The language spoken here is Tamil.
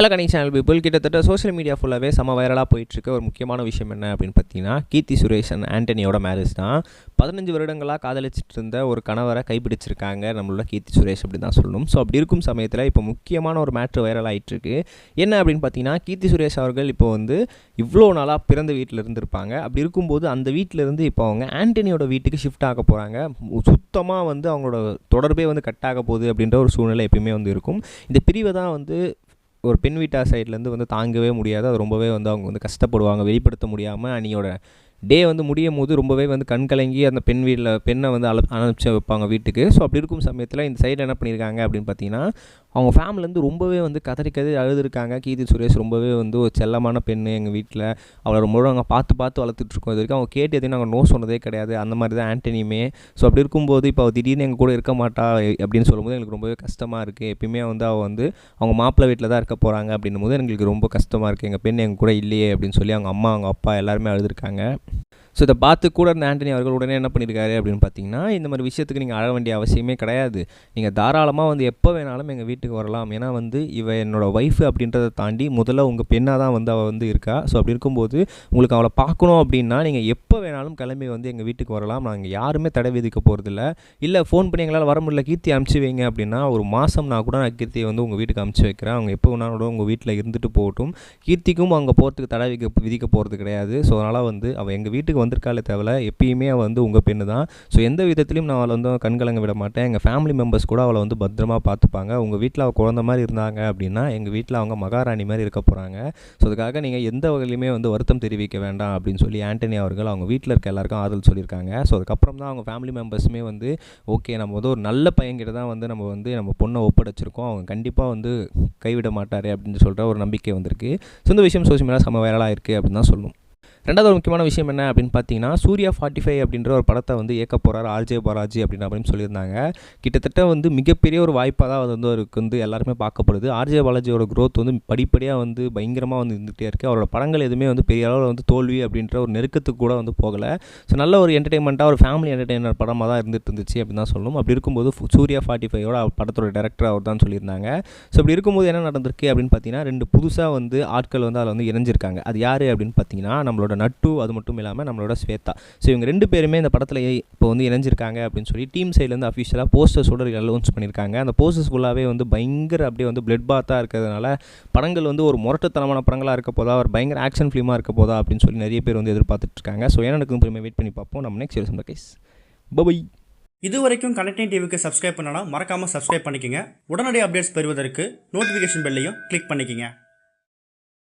ஹலோ கனெக்ட் சேனல் பீப்புள், கிட்டத்தட்ட சோஷியல் மீடியா ஃபுல்லாகவே செம வைரலாக போயிட்டுருக்க ஒரு முக்கியமான விஷயம் என்ன அப்படின்னு பார்த்தீங்கன்னா, கீர்த்தி சுரேஷ் அண்ட் ஆண்டனியோட மேரேஜ் தான். 15 வருடங்களாக காதலிச்சிட்டு இருந்த ஒரு கணவரை கைப்பிடிச்சிருக்காங்க நம்மளோட கீர்த்தி சுரேஷ் அப்படி தான் சொல்லணும். ஸோ அப்படி இருக்கும் சமயத்தில் இப்போ முக்கியமான ஒரு மேட்ரு வைரல் ஆகிட்டுருக்கு. என்ன அப்படின்னு பார்த்தீங்கன்னா, கீர்த்தி சுரேஷ் அவர்கள் இப்போ இவ்வளோ நாளாக பிறந்த வீட்டில் இருந்திருப்பாங்க. அப்படி இருக்கும்போது அந்த வீட்டிலேருந்து இப்போ அவங்க ஆண்டனியோட வீட்டுக்கு ஷிஃப்ட் ஆக போகிறாங்க. சுத்தமாக அவங்களோட தொடர்பே கட் ஆக போகுது அப்படின்ற ஒரு சூழ்நிலை எப்பயுமே இருக்கும். இந்த பிரிவை தான் ஒரு பெண் வீட்டார் சைட்லேருந்து தாங்கவே முடியாது. அது ரொம்பவே அவங்க கஷ்டப்படுவாங்க. வெளிப்படுத்த முடியாமல் அன்னியோட டே முடியும் போது ரொம்பவே கண் கலங்கி அந்த பெண்ணை அனுப்பிச்சு வைப்பாங்க வீட்டுக்கு. ஸோ அப்படி இருக்கும் சமயத்தில் இந்த சைடு என்ன பண்ணியிருக்காங்க அப்படின்னு பார்த்தீங்கன்னா, அவங்க ஃபேமிலிலேருந்து ரொம்பவே கதறி அழுதுருக்காங்க. கீர்த்தி சுரேஷ் ரொம்பவே ஒரு செல்லமான பெண்ணு எங்கள் வீட்டில், அவளை ரொம்ப நாங்கள் பார்த்து வளர்த்துட்ருக்கோம். இது வரைக்கும் அவங்க கேட்டு எதையும் நாங்கள் நோ சொன்னதே கிடையாது. அந்த மாதிரி தான் ஆண்டனியுமே. ஸோ அப்படி இருக்கும்போது இப்போ அவள் திடீர்னு எங்கள் கூட இருக்க மாட்டா அப்படின்னு சொல்லும்போது எங்களுக்கு ரொம்பவே கஷ்டமாக இருக்குது. எப்பயுமே அவள் அவங்க மாப்பிள்ளை வீட்டில் தான் இருக்க போகிறாங்க அப்படின்னும் போது எங்களுக்கு ரொம்ப கஷ்டமாக இருக்குது. எங்கள் பெண் எங்கள் கூட இல்லையே அப்படின்னு சொல்லி அவங்க அம்மா அவங்க அப்பா எல்லாருமே அழுதுருக்காங்க. ஸோ இதை பார்த்து கூட இருந்த ஆண்டனி அவர்கள் உடனே என்ன பண்ணியிருக்காரு அப்படின்னு பார்த்தீங்கன்னா, இந்த மாதிரி விஷயத்துக்கு நீங்கள் அழ வேண்டிய அவசியமே கிடையாது. நீங்கள் தாராளமாக எப்போ வேணாலும் எங்கள் வீட்டுக்கு வரலாம். ஏன்னா இவ என்னோடய ஒய்ஃபு அப்படின்றத தாண்டி முதல்ல உங்கள் பெண்ணாக தான் அவள் இருக்கா. ஸோ அப்படி இருக்கும்போது உங்களுக்கு அவளை பார்க்கணும் அப்படின்னா நீங்கள் எப்போ வேணாலும் கிளம்பி எங்கள் வீட்டுக்கு வரலாம். நாங்கள் யாருமே தடை விதிக்க போகிறதில்ல. இல்லை ஃபோன் பண்ணி எங்களால் வர முடியல, கீர்த்தி அனுப்பிச்சி வைங்க அப்படின்னா ஒரு மாதம் நான் கூட கீர்த்தியை உங்கள் வீட்டுக்கு அனுப்பிச்சி வைக்கிறேன். அவங்க எப்போ வேணாலும் உங்கள் வீட்டில் இருந்துட்டு போகட்டும். கீர்த்திக்கும் அங்கே போகிறதுக்கு தடை விதிக்க போகிறது கிடையாது. ஸோ அதனால் அவள் எங்கள் வீட்டுக்கு வந்திருக்காலே தேவை, எப்பயுமே அவள் உங்கள் பெண்ணு தான். ஸோ எந்த விதத்துலையும் நான் அவளை கண்கலங்க விட மாட்டேன். எங்கள் ஃபேமிலி மெம்பர்ஸ் கூட அவளை பத்திரமா பார்த்துப்பாங்க. உங்கள் வீட்டில் அவள் குழந்த மாதிரி இருந்தாங்க அப்படின்னா எங்கள் வீட்டில் அவங்க மகாராணி மாதிரி இருக்க போகிறாங்க. ஸோ அதுக்காக நீங்கள் எந்த வகையிலுமே வருத்தம் தெரிவிக்க வேண்டாம் அப்படின்னு சொல்லி ஆண்டனி அவர்கள் அவங்க வீட்டில் இருக்க எல்லாருக்கும் ஆறுதல் சொல்லியிருக்காங்க. ஸோ அதுக்கப்புறம் தான் அவங்க ஃபேமிலி மெம்பர்ஸுமே ஓகே நம்ம ஒரு நல்ல பையன்கிட்ட தான் நம்ம பொண்ணை ஒப்படைச்சிருக்கோம், அவங்க கண்டிப்பாக கைவிட மாட்டார் அப்படின்னு சொல்கிற ஒரு நம்பிக்கை வந்திருக்கு. ஸோ இந்த விஷயம் சோஷியல் மீடியா செம்ம வைரலாக இருக்குது அப்படின்னு தான் சொல்லணும். ரெண்டாவது ஒரு முக்கியமான விஷயம் என்ன அப்படின்னு பார்த்தீங்கன்னா, சூர்யா 45 அப்படின்ற ஒரு படத்தை இயக்க போகிறார் ஆர்ஜே பாலாஜி அப்படின்னு சொல்லியிருந்தாங்க. கிட்டத்தட்ட மிகப்பெரிய ஒரு வாய்ப்பாக தான் அவருக்கு எல்லாருமே பார்க்கப்படுது. ஆர்ஜே பாலாஜியோட க்ரோத் படிப்படியாக பயங்கரமாக இருந்துகிட்டே இருக்குது. அவரோட படங்கள் எதுவுமே பெரிய அளவில் தோல்வி அப்படின்ற ஒரு நெருக்கத்துக்கு கூட போகலை. ஸோ நல்ல ஒரு என்டர்டெயின்மெண்ட்டாக ஒரு ஃபேமிலி என்டர்டெயினர் படமாக தான் இருந்துச்சு அப்படின்னு தான் சொல்லணும். அப்படி இருக்கும்போது சூர்யா 45 படத்தோட டேரக்டர் அவர் தான் சொல்லியிருந்தாங்க. ஸோ அப்படி இருக்கும்போது என்ன நடந்திருக்கு அப்படின்னு பார்த்தீங்கன்னா, 2 புதுசாக ஆட்கள் அதில் இணைஞ்சிருக்காங்க. அது யார் அப்படின்னு பார்த்தீங்கன்னா, நம்மளோட நட்டு, அது மட்டும் இல்லாமல் நம்மளோட ஸ்வேதா. ஸோ இவங்க 2 பேருமே இந்த படத்தில் இப்போ இணைஞ்சிருக்காங்க அப்படின்னு சொல்லி டீம் சைட்லேருந்து அஃபிஷியலாக போஸ்டர்ஸோட அனௌன்ஸ் பண்ணியிருக்காங்க. அந்த போஸ்டர்ஸ் ஃபுல்லாகவே பயங்கர அப்படியே பிளட் பாத்தாக இருக்கிறதுனால படங்கள் ஒரு முரட்டுத்தனமான படங்களாக இருக்க போதா, ஒரு பயங்கர ஆக்ஷன் ஃபிலிமாக இருக்க போதா அப்படின்னு சொல்லி நிறைய பேர் எதிர்பார்த்துட்டு இருக்காங்க. ஸோ ஏன்னா எனக்கு பெருமை வெயிட் பண்ணி பார்ப்போம். நம்ம நெக்ஸ்ட் வீடியோ கைஸ் பை. இது வரைக்கும் கனெக்டிங் டிவிக்கு சப்ஸ்கிரைப் பண்ணனா மறக்காமல் சப்ஸ்கிரைப் பண்ணிக்கங்க. உடனடி அப்டேட்ஸ் பெறுவதற்கு நோட்டிஃபிகேஷன் பெல்லையும் கிளிக் பண்ணிக்கங்க.